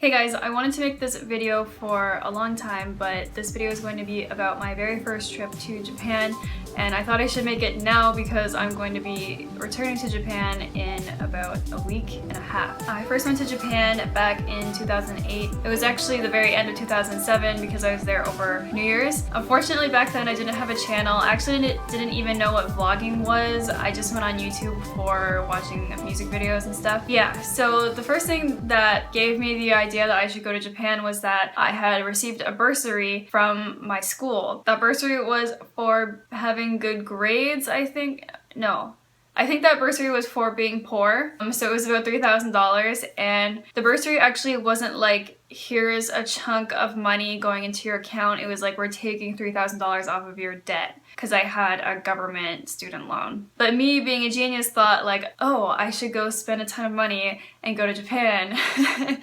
Hey guys, I wanted to make this video for a long time, but this video is going to be about my very first trip to Japan, and I thought I should make it now because I'm going to be returning to Japan in about a week and a half. I first went to Japan back in 2008. It was actually the very end of 2007 because I was there over New Year's. Unfortunately, back then I didn't have a channel. I actually didn't even know what vlogging was. I just went on YouTube for watching music videos and stuff. Yeah, so the first thing that gave me the idea that I should go to Japan was that I had received a bursary from my school. That bursary was for having good grades, I think. No. I think that bursary was for being poor, so it was about $3,000, and the bursary actually wasn't like, here's a chunk of money going into your account. It was like, we're taking $3,000 off of your debt, because I had a government student loan. But me, being a genius, thought like, oh, I should go spend a ton of money and go to Japan.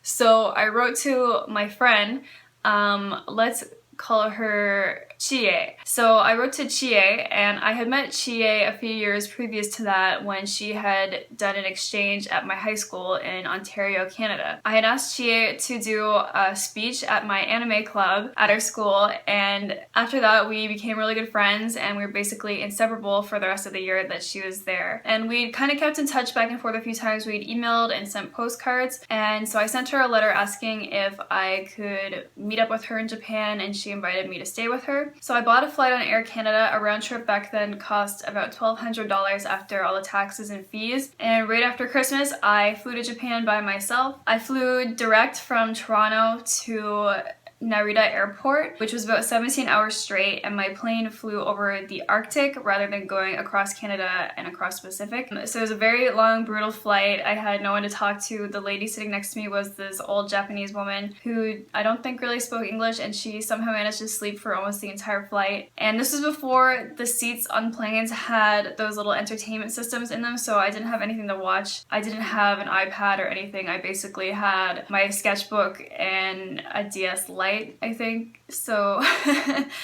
So I wrote to my friend, let's call her Chie. So I wrote to Chie, and I had met Chie a few years previous to that when she had done an exchange at my high school in Ontario, Canada. I had asked Chie to do a speech at my anime club at our school, and after that we became really good friends, and we were basically inseparable for the rest of the year that she was there. And we kind of kept in touch back and forth a few times. We'd emailed and sent postcards, and so I sent her a letter asking if I could meet up with her in Japan, and she invited me to stay with her. So I bought a flight on Air Canada. A round trip back then cost about $1,200 after all the taxes and fees. And right after Christmas, I flew to Japan by myself. I flew direct from Toronto to Narita Airport, which was about 17 hours straight, and my plane flew over the Arctic rather than going across Canada and across the Pacific. So it was a very long, brutal flight. I had no one to talk to. The lady sitting next to me was this old Japanese woman who I don't think really spoke English, and she somehow managed to sleep for almost the entire flight. And this was before the seats on planes had those little entertainment systems in them, so I didn't have anything to watch. I didn't have an iPad or anything. I basically had my sketchbook and a DS Lite, I think. So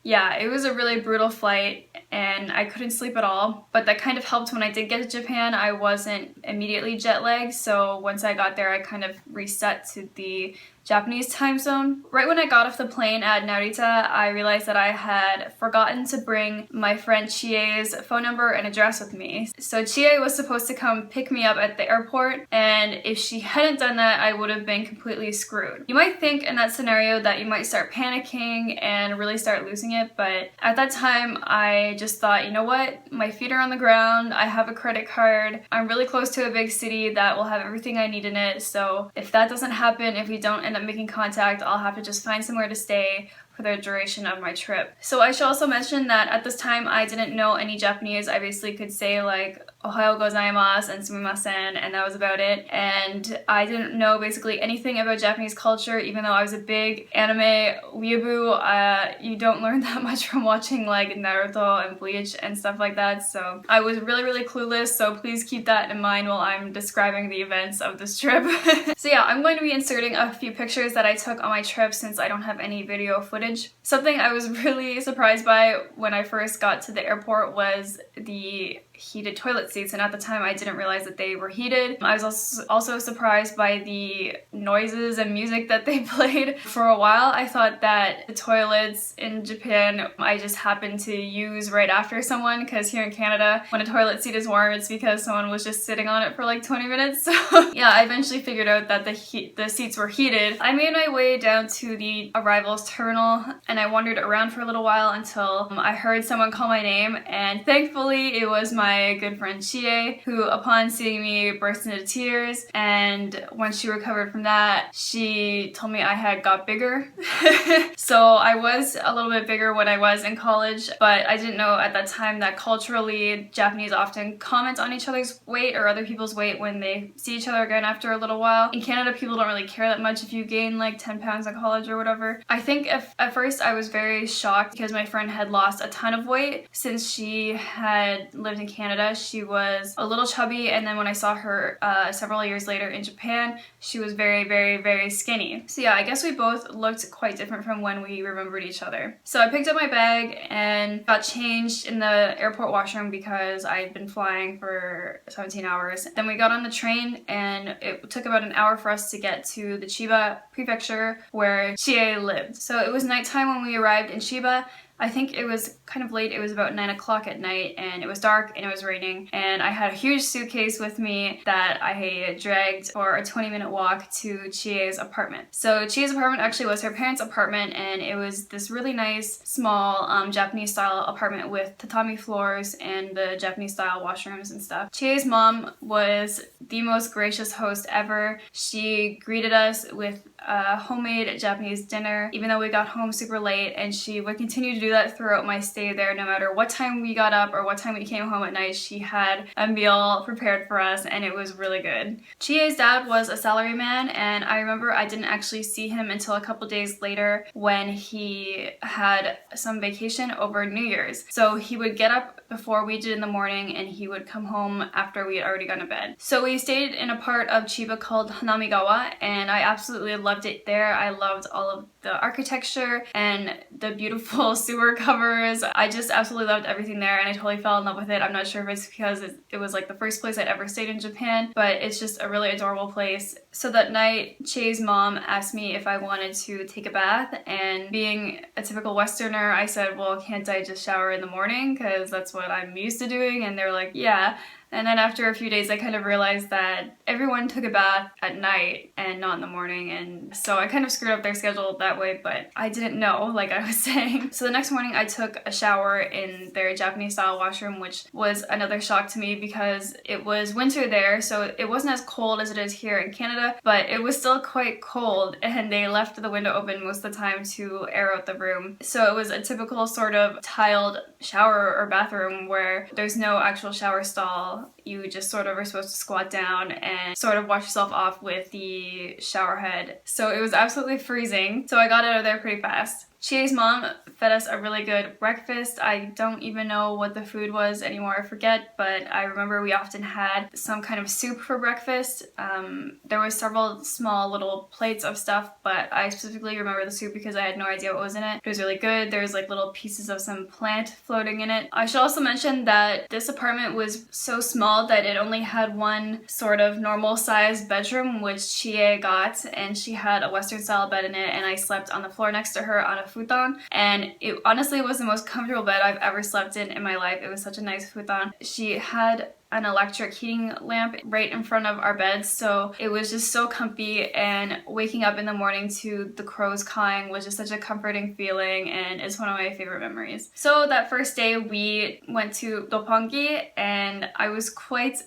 yeah, it was a really brutal flight and I couldn't sleep at all, but that kind of helped. When I did get to Japan, I wasn't immediately jet lagged, so once I got there I kind of reset to the Japanese time zone. Right when I got off the plane at Narita, I realized that I had forgotten to bring my friend Chie's phone number and address with me. So Chie was supposed to come pick me up at the airport, and if she hadn't done that, I would have been completely screwed. You might think in that scenario that you might start panicking and really start losing it, but at that time I just thought, you know what, my feet are on the ground, I have a credit card, I'm really close to a big city that will have everything I need in it, so if that doesn't happen, if we don't end up making contact, I'll have to just find somewhere to stay for the duration of my trip. So I should also mention that at this time I didn't know any Japanese. I basically could say like Ohayo gozaimasu and sumimasen, and that was about it. And I didn't know basically anything about Japanese culture, even though I was a big anime weeaboo. You don't learn that much from watching like Naruto and Bleach and stuff like that, so I was really clueless, so please keep that in mind while I'm describing the events of this trip. So yeah, I'm going to be inserting a few pictures that I took on my trip since I don't have any video footage. Something I was really surprised by when I first got to the airport was the heated toilet seats, and at the time I didn't realize that they were heated. I was also surprised by the noises and music that they played. For a while I thought that the toilets in Japan I just happened to use right after someone, because here in Canada when a toilet seat is warm it's because someone was just sitting on it for like 20 minutes. So yeah, I eventually figured out that the seats were heated. I made my way down to the arrivals terminal and I wandered around for a little while until I heard someone call my name, and thankfully it was my good friend Chie, who upon seeing me burst into tears, and when she recovered from that she told me I had got bigger. So I was a little bit bigger when I was in college, but I didn't know at that time that culturally Japanese often comment on each other's weight or other people's weight when they see each other again after a little while. In Canada people don't really care that much if you gain like 10 pounds in college or whatever. I think at first I was very shocked because my friend had lost a ton of weight since she had lived in Canada, she was a little chubby, and then when I saw her several years later in Japan, she was very, very, very skinny. So yeah, I guess we both looked quite different from when we remembered each other. So I picked up my bag and got changed in the airport washroom because I had been flying for 17 hours. Then we got on the train, and it took about an hour for us to get to the Chiba prefecture where Chie lived. So it was nighttime when we arrived in Chiba. I think it was kind of late. It was about 9 o'clock at night, and it was dark and it was raining, and I had a huge suitcase with me that I dragged for a 20-minute walk to Chie's apartment. So Chie's apartment actually was her parents' apartment, and it was this really nice, small Japanese style apartment with tatami floors and the Japanese style washrooms and stuff. Chie's mom was the most gracious host ever. She greeted us with a homemade Japanese dinner, even though we got home super late, and she would continue to do that throughout my stay there. No matter what time we got up or what time we came home at night, she had a meal prepared for us, and it was really good. Chie's dad was a salaryman, and I remember I didn't actually see him until a couple days later when he had some vacation over New Year's. So he would get up before we did in the morning, and he would come home after we had already gone to bed. So we stayed in a part of Chiba called Hanamigawa, and I absolutely loved it there. I loved all of the architecture and the beautiful sewer covers. I just absolutely loved everything there, and I totally fell in love with it. I'm not sure if it's because it was like the first place I'd ever stayed in Japan, but it's just a really adorable place. So that night, Chie's mom asked me if I wanted to take a bath, and being a typical Westerner, I said, well, can't I just shower in the morning? Because that's what I'm used to doing. And they're like, yeah. And then after a few days, I kind of realized that everyone took a bath at night and not in the morning, and so I kind of screwed up their schedule that way, but I didn't know, like I was saying. So the next morning I took a shower in their Japanese style washroom, which was another shock to me because it was winter there, so it wasn't as cold as it is here in Canada, but it was still quite cold, and they left the window open most of the time to air out the room. So it was a typical sort of tiled shower or bathroom where there's no actual shower stall. You just sort of are supposed to squat down and sort of wash yourself off with the shower head. So it was absolutely freezing, so I got out of there pretty fast. Chie's mom fed us a really good breakfast. I don't even know what the food was anymore, I forget, but I remember we often had some kind of soup for breakfast. There was several small little plates of stuff, but I specifically remember the soup because I had no idea what was in it. It was really good. There was like little pieces of some plant floating in it. I should also mention that this apartment was so small that it only had one sort of normal sized bedroom, which Chie got, and she had a Western style bed in it, and I slept on the floor next to her on a futon, and it honestly was the most comfortable bed I've ever slept in my life. It was such a nice futon. She had an electric heating lamp right in front of our beds, so it was just so comfy, and waking up in the morning to the crows cawing was just such a comforting feeling, and it's one of my favorite memories. So that first day we went to Roppongi, and I was quite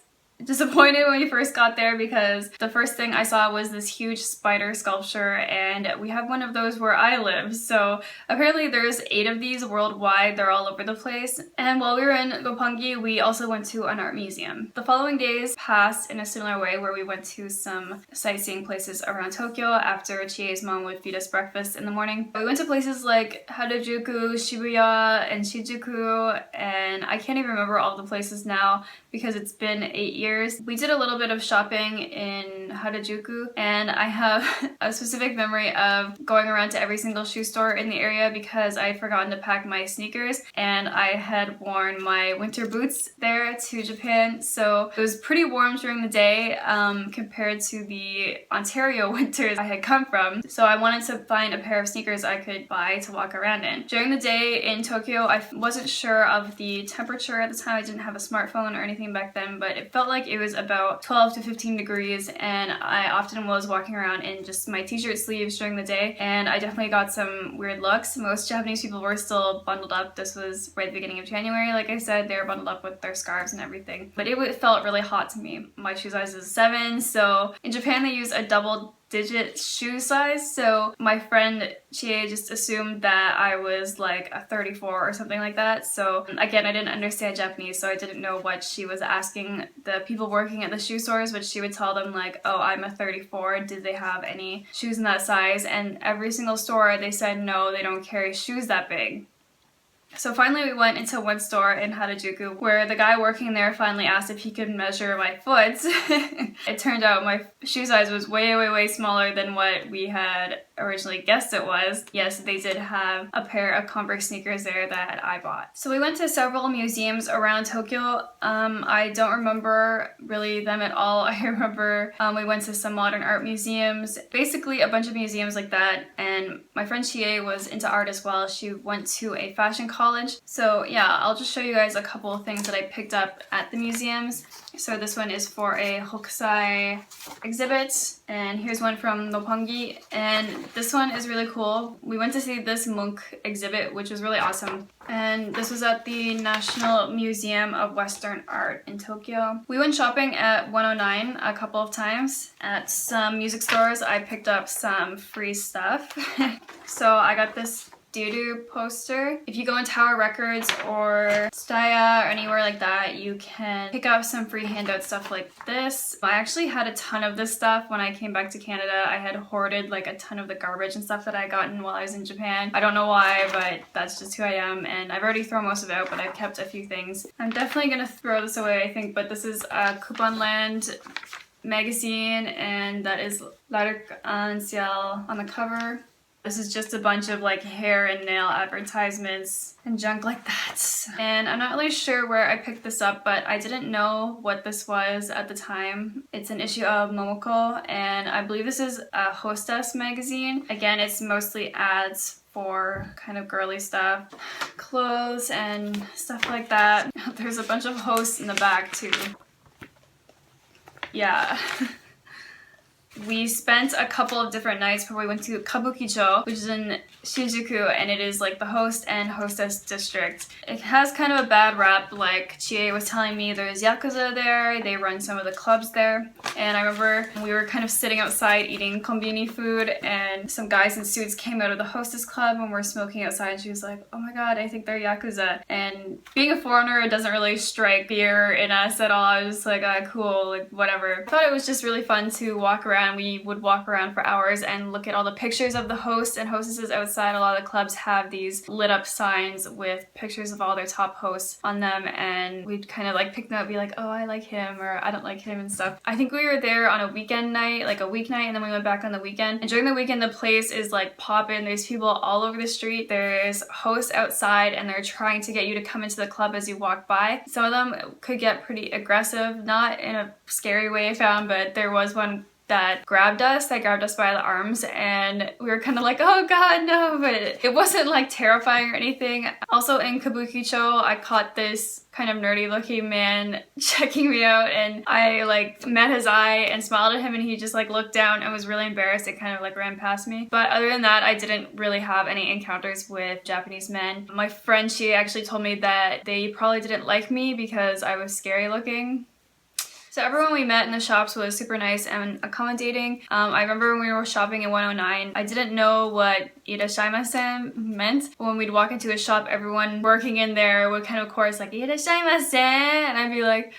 disappointed when we first got there because the first thing I saw was this huge spider sculpture, and we have one of those where I live, so apparently there's 8 of these worldwide. They're all over the place. And while we were in Roppongi, we also went to an art museum. The following days passed in a similar way, where we went to some sightseeing places around Tokyo after Chie's mom would feed us breakfast in the morning. We went to places like Harajuku, Shibuya, and Shinjuku, and I can't even remember all the places now because it's been 8 years. We did a little bit of shopping in Harajuku, and I have a specific memory of going around to every single shoe store in the area because I had forgotten to pack my sneakers, and I had worn my winter boots there to Japan, so it was pretty warm during the day compared to the Ontario winters I had come from, so I wanted to find a pair of sneakers I could buy to walk around in. During the day in Tokyo, I wasn't sure of the temperature at the time. I didn't have a smartphone or anything back then, but it felt like it was about 12 to 15 degrees, and I often was walking around in just my t-shirt sleeves during the day, and I definitely got some weird looks. Most Japanese people were still bundled up. This was right at the beginning of January, like I said. They were bundled up with their scarves and everything, but it felt really hot to me. My shoe size is 7, so in Japan they use a double-digit shoe size, so my friend Chie just assumed that I was like a 34 or something like that. So again, I didn't understand Japanese, so I didn't know what she was asking the people working at the shoe stores, but she would tell them like, oh, I'm a 34, did they have any shoes in that size? And every single store they said no, they don't carry shoes that big. So finally we went into one store in Harajuku where the guy working there finally asked if he could measure my foot. It turned out my shoe size was way smaller than what we had originally guessed it was. Yes, they did have a pair of Converse sneakers there that I bought. So we went to several museums around Tokyo. I don't remember really them at all. I remember we went to some modern art museums, basically a bunch of museums like that, and my friend Chie was into art as well. She went to a fashion college. So yeah, I'll just show you guys a couple of things that I picked up at the museums. So this one is for a Hokusai exhibit, and here's one from Roppongi, and this one is really cool. We went to see this monk exhibit, which was really awesome. And this was at the National Museum of Western Art in Tokyo. We went shopping at 109 a couple of times. At some music stores, I picked up some free stuff. So I got this doo-doo poster. If you go in Tower Records or Staya or anywhere like that, you can pick up some free handout stuff like this. I actually had a ton of this stuff when I came back to Canada. I had hoarded like a ton of the garbage and stuff that I gotten while I was in Japan. I don't know why, but that's just who I am, and I've already thrown most of it out, but I've kept a few things. I'm definitely gonna throw this away, I think, but this is a Coupon Land magazine, and that is Lark en Ciel on the cover. This is just a bunch of like hair and nail advertisements and junk like that. And I'm not really sure where I picked this up, but I didn't know what this was at the time. It's an issue of Momoko, and I believe this is a Hostess magazine. Again, it's mostly ads for kind of girly stuff, clothes and stuff like that. There's a bunch of hosts in the back too. Yeah. We spent a couple of different nights before we went to Kabukicho, which is in Shinjuku, and it is like the host and hostess district. It has kind of a bad rap, like Chie was telling me. There's Yakuza there, they run some of the clubs there, and I remember we were kind of sitting outside eating konbini food, and some guys in suits came out of the hostess club and were smoking outside, and she was like, oh my god, I think they're Yakuza. And being a foreigner, it doesn't really strike fear in us at all. I was just like, ah, cool, like whatever. I thought it was just really fun to walk around. We would walk around for hours and look at all the pictures of the hosts and hostesses outside. A lot of the clubs have these lit up signs with pictures of all their top hosts on them, and we'd kind of like pick them up, be like, oh, I like him or I don't like him and stuff. I think we were there on a weekend night, like a weeknight, and then we went back on the weekend. And during the weekend, the place is like poppin'. There's people all over the street. There's hosts outside, and they're trying to get you to come into the club as you walk by. Some of them could get pretty aggressive, not in a scary way I found, but there was one that grabbed us by the arms, and we were kind of like, oh god, no, but it wasn't like terrifying or anything. Also in Kabukicho, I caught this kind of nerdy looking man checking me out, and I like met his eye and smiled at him, and he just like looked down and was really embarrassed and kind of like ran past me. But other than that, I didn't really have any encounters with Japanese men. My friend, she actually told me that they probably didn't like me because I was scary looking. So everyone we met in the shops was super nice and accommodating. I remember when we were shopping in 109, I didn't know what irashimasen meant. When we'd walk into a shop, everyone working in there would kind of chorus like, irashimasen, and I'd be like,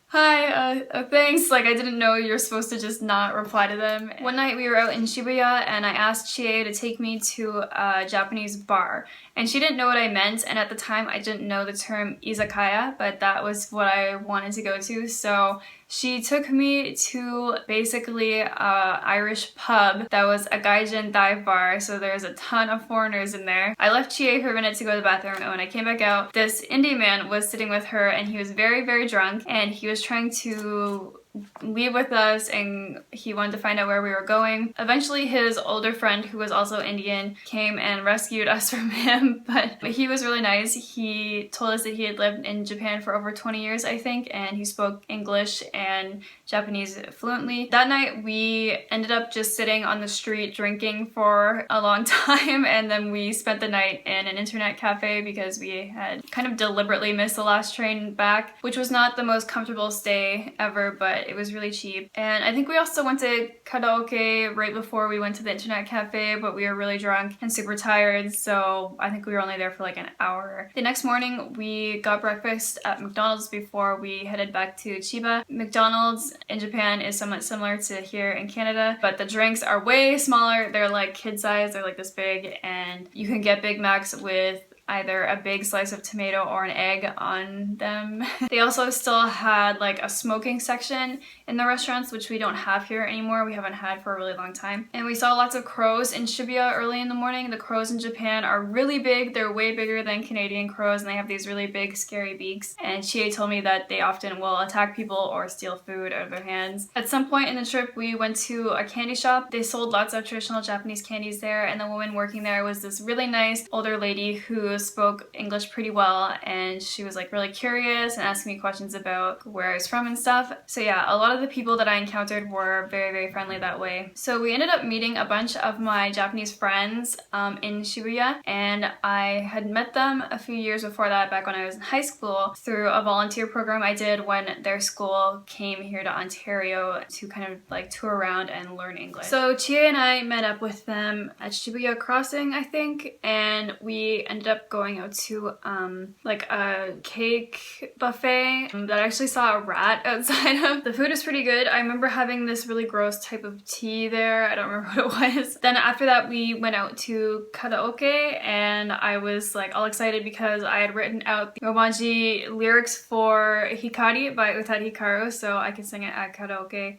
hi, thanks. Like, I didn't know you're supposed to just not reply to them. One night we were out in Shibuya, and I asked Chie to take me to a Japanese bar, and she didn't know what I meant, and at the time I didn't know the term izakaya, but that was what I wanted to go to. So she took me to basically an Irish pub that was a gaijin dive bar, so there's a ton of foreigners in there. I left Chie for a minute to go to the bathroom, and when I came back out, this Indian man was sitting with her, and he was very drunk, and he was trying to leave with us, and he wanted to find out where we were going. Eventually his older friend, who was also Indian, came and rescued us from him, but he was really nice. He told us that he had lived in Japan for over 20 years, I think, and he spoke English and Japanese fluently. That night we ended up just sitting on the street drinking for a long time, and then we spent the night in an internet cafe because we had kind of deliberately missed the last train back, which was not the most comfortable stay ever, but it was really cheap. And I think we also went to karaoke right before we went to the internet cafe, but we were really drunk and super tired, so I think we were only there for like an hour. The next morning we got breakfast at McDonald's before we headed back to Chiba. McDonald's in Japan is somewhat similar to here in Canada, but the drinks are way smaller. They're like kid size, they're like this big, and you can get Big Macs with like either a big slice of tomato or an egg on them. They also still had like a smoking section in the restaurants, which we don't have here anymore. We haven't had for a really long time. And we saw lots of crows in Shibuya early in the morning. The crows in Japan are really big. They're way bigger than Canadian crows, and they have these really big scary beaks. And Chie told me that they often will attack people or steal food out of their hands. At some point in the trip, we went to a candy shop. They sold lots of traditional Japanese candies there, and the woman working there was this really nice older lady who spoke English pretty well, and she was like really curious and asking me questions about where I was from and stuff. So yeah, a lot of the people that I encountered were very, very friendly that way. So we ended up meeting a bunch of my Japanese friends in Shibuya, and I had met them a few years before that, back when I was in high school, through a volunteer program I did when their school came here to Ontario to kind of like tour around and learn English. So Chie and I met up with them at Shibuya Crossing, I think, and we ended up going out to like a cake buffet that I actually saw a rat outside of. The food was pretty good. I remember having this really gross type of tea there. I don't remember what it was. Then after that we went out to karaoke, and I was like all excited because I had written out the Romaji lyrics for Hikari by Utari Hikaru, so I could sing it at karaoke.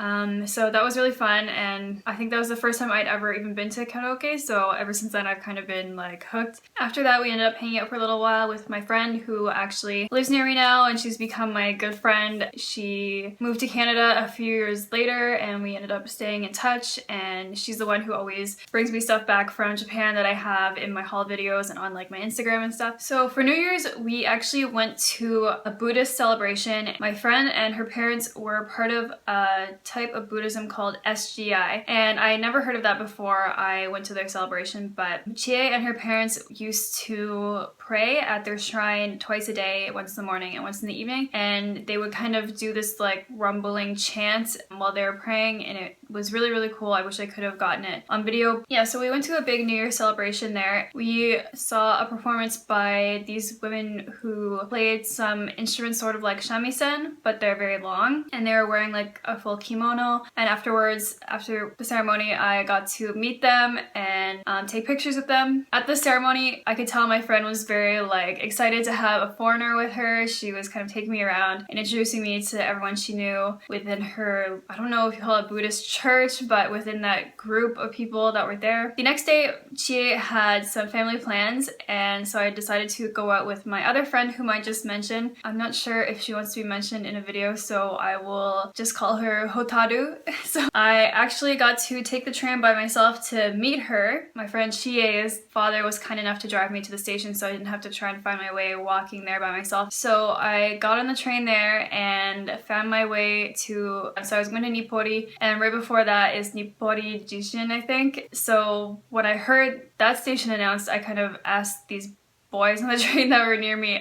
So that was really fun, and I think that was the first time I'd ever even been to karaoke, so ever since then I've kind of been like hooked. After that we ended up hanging out for a little while with my friend who actually lives near me now, and she's become my good friend. She moved to Canada a few years later, and we ended up staying in touch, and she's the one who always brings me stuff back from Japan that I have in my haul videos and on like my Instagram and stuff. So for New Year's we actually went to a Buddhist celebration. My friend and her parents were part of a type of Buddhism called SGI, and I never heard of that before I went to their celebration, but Chie and her parents used to pray at their shrine twice a day, once in the morning and once in the evening, and they would kind of do this like rumbling chant while they were praying, and it was really, really cool. I wish I could have gotten it on video. Yeah, so we went to a big New Year celebration there. We saw a performance by these women who played some instruments sort of like shamisen, but they're very long, and they were wearing like a full kimono. And afterwards, after the ceremony, I got to meet them and take pictures with them. At the ceremony, I could tell my friend was very like excited to have a foreigner with her. She was kind of taking me around and introducing me to everyone she knew within her, I don't know if you call it Buddhist church, but within that group of people that were there. The next day, Chie had some family plans, and so I decided to go out with my other friend whom I just mentioned. I'm not sure if she wants to be mentioned in a video, so I will just call her Hotaru. So I actually got to take the tram by myself to meet her. My friend Chie's father was kind enough to drive me to the station, so I didn't have to try and find my way walking there by myself. So I got on the train there and found my way to, so I was going to Nippori, and right before that is Nippori Jishin, I think. So when I heard that station announced, I kind of asked these boys on the train that were near me,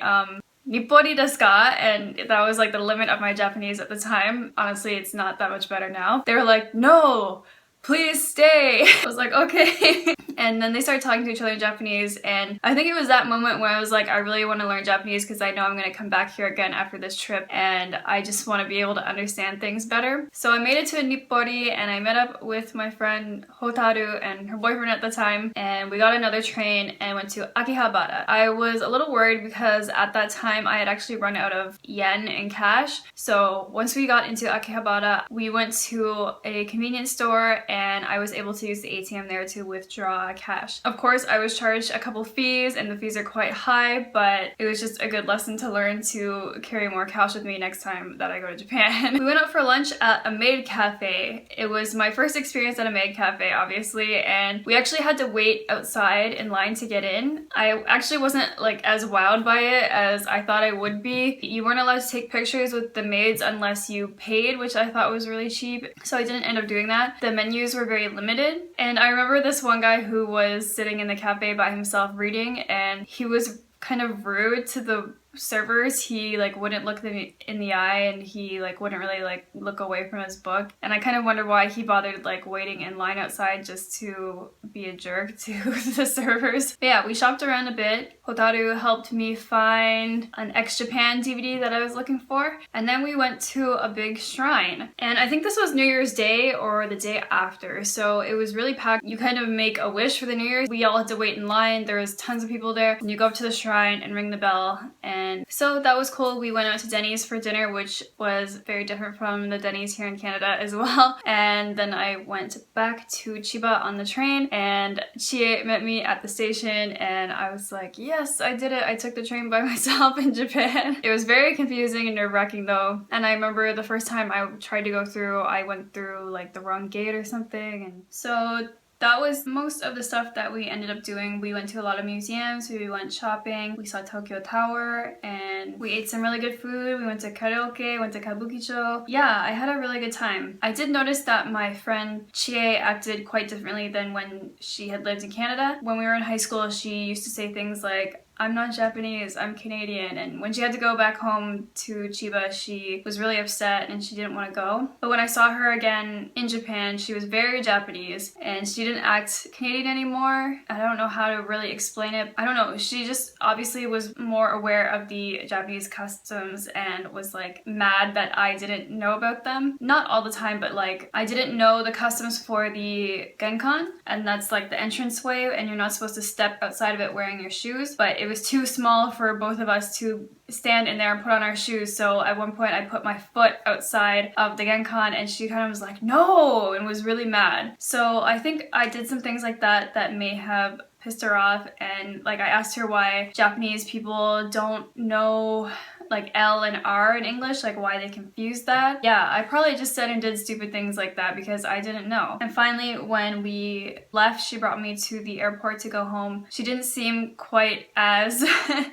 Nippori desu ka? And that was like the limit of my Japanese at the time. Honestly, it's not that much better now. They were like, no! Please stay. I was like, okay. And then they started talking to each other in Japanese, and I think it was that moment where I was like, I really want to learn Japanese because I know I'm going to come back here again after this trip, and I just want to be able to understand things better. So I made it to Nippori, and I met up with my friend Hotaru and her boyfriend at the time, and we got another train and went to Akihabara. I was a little worried because at that time I had actually run out of yen in cash. So once we got into Akihabara, we went to a convenience store, and I was able to use the ATM there to withdraw cash. Of course, I was charged a couple fees, and the fees are quite high, but it was just a good lesson to learn to carry more cash with me next time that I go to Japan. We went out for lunch at a maid cafe. It was my first experience at a maid cafe, obviously, and we actually had to wait outside in line to get in. I actually wasn't like as wowed by it as I thought I would be. You weren't allowed to take pictures with the maids unless you paid, which I thought was really cheap, so I didn't end up doing that. The menus were very limited, and I remember this one guy who was sitting in the cafe by himself reading, and he was kind of rude to the servers, he like wouldn't look them in the eye, and he like wouldn't really like look away from his book. And I kind of wondered why he bothered like waiting in line outside just to be a jerk to the servers. But yeah, we shopped around a bit. Hotaru helped me find an ex-Japan DVD that I was looking for, and then we went to a big shrine. And I think this was New Year's Day or the day after, so it was really packed. You kind of make a wish for the New Year's. We all had to wait in line. There was tons of people there, and you go up to the shrine and ring the bell. And so that was cool. We went out to Denny's for dinner, which was very different from the Denny's here in Canada as well. And then I went back to Chiba on the train, and Chie met me at the station, and I was like, yes, I did it. I took the train by myself in Japan. It was very confusing and nerve-wracking though. And I remember the first time I tried to go through, I went through like the wrong gate or something. And so that was most of the stuff that we ended up doing. We went to a lot of museums, we went shopping, we saw Tokyo Tower, and we ate some really good food. We went to karaoke, went to kabukicho. Yeah, I had a really good time. I did notice that my friend Chie acted quite differently than when she had lived in Canada. When we were in high school, she used to say things like, I'm not Japanese, I'm Canadian. And when she had to go back home to Chiba, she was really upset and she didn't want to go. But when I saw her again in Japan, she was very Japanese and she didn't act Canadian anymore. I don't know how to really explain it. I don't know. She just obviously was more aware of the Japanese customs and was like mad that I didn't know about them. Not all the time, but like I didn't know the customs for the genkan, and that's like the entranceway, and you're not supposed to step outside of it wearing your shoes. But it was too small for both of us to stand in there and put on our shoes, so at one point I put my foot outside of the genkan and she kind of was like, no, and was really mad. So I think I did some things like that that may have pissed her off, and like I asked her why Japanese people don't know like L and R in English, like why they confuse that. Yeah, I probably just said and did stupid things like that because I didn't know. And finally, when we left, she brought me to the airport to go home. She didn't seem quite as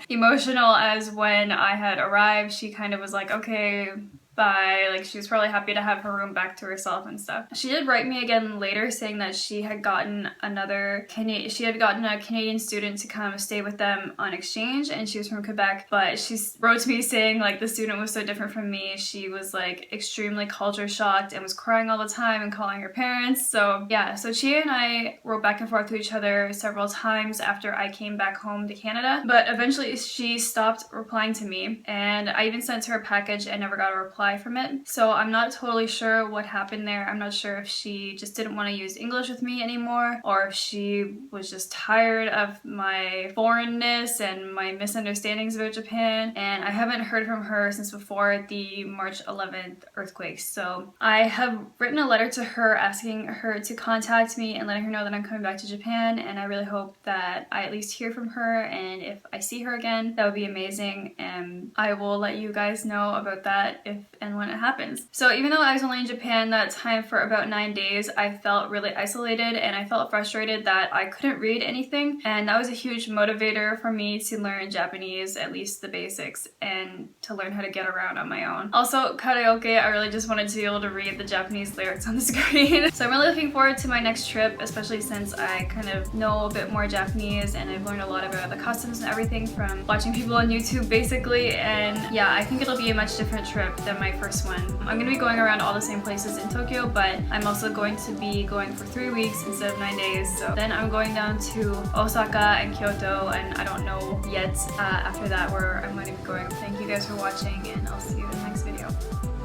emotional as when I had arrived. She kind of was like, okay, bye. Like she was probably happy to have her room back to herself and stuff. She did write me again later saying that she had gotten a Canadian student to come stay with them on exchange, and she was from Quebec, but she wrote to me saying like the student was so different from me. She was like extremely culture shocked and was crying all the time and calling her parents. So yeah, so Chie and I wrote back and forth to each other several times after I came back home to Canada, but eventually she stopped replying to me, and I even sent her a package and never got a reply from it. So I'm not totally sure what happened there. I'm not sure if she just didn't want to use English with me anymore, or if she was just tired of my foreignness and my misunderstandings about Japan. And I haven't heard from her since before the March 11th earthquake. So I have written a letter to her asking her to contact me and letting her know that I'm coming back to Japan, and I really hope that I at least hear from her, and if I see her again, that would be amazing, and I will let you guys know about that if and when it happens. So even though I was only in Japan that time for about 9 days, I felt really isolated and I felt frustrated that I couldn't read anything, and that was a huge motivator for me to learn Japanese, at least the basics, and to learn how to get around on my own. Also, karaoke, I really just wanted to be able to read the Japanese lyrics on the screen. So I'm really looking forward to my next trip, especially since I kind of know a bit more Japanese and I've learned a lot about the customs and everything from watching people on YouTube basically, and yeah, I think it'll be a much different trip than my first one. I'm gonna be going around all the same places in Tokyo, but I'm also going to be going for 3 weeks instead of 9 days. So then I'm going down to Osaka and Kyoto, and I don't know yet after that where I'm going to be going. Thank you guys for watching, and I'll see you in the next video.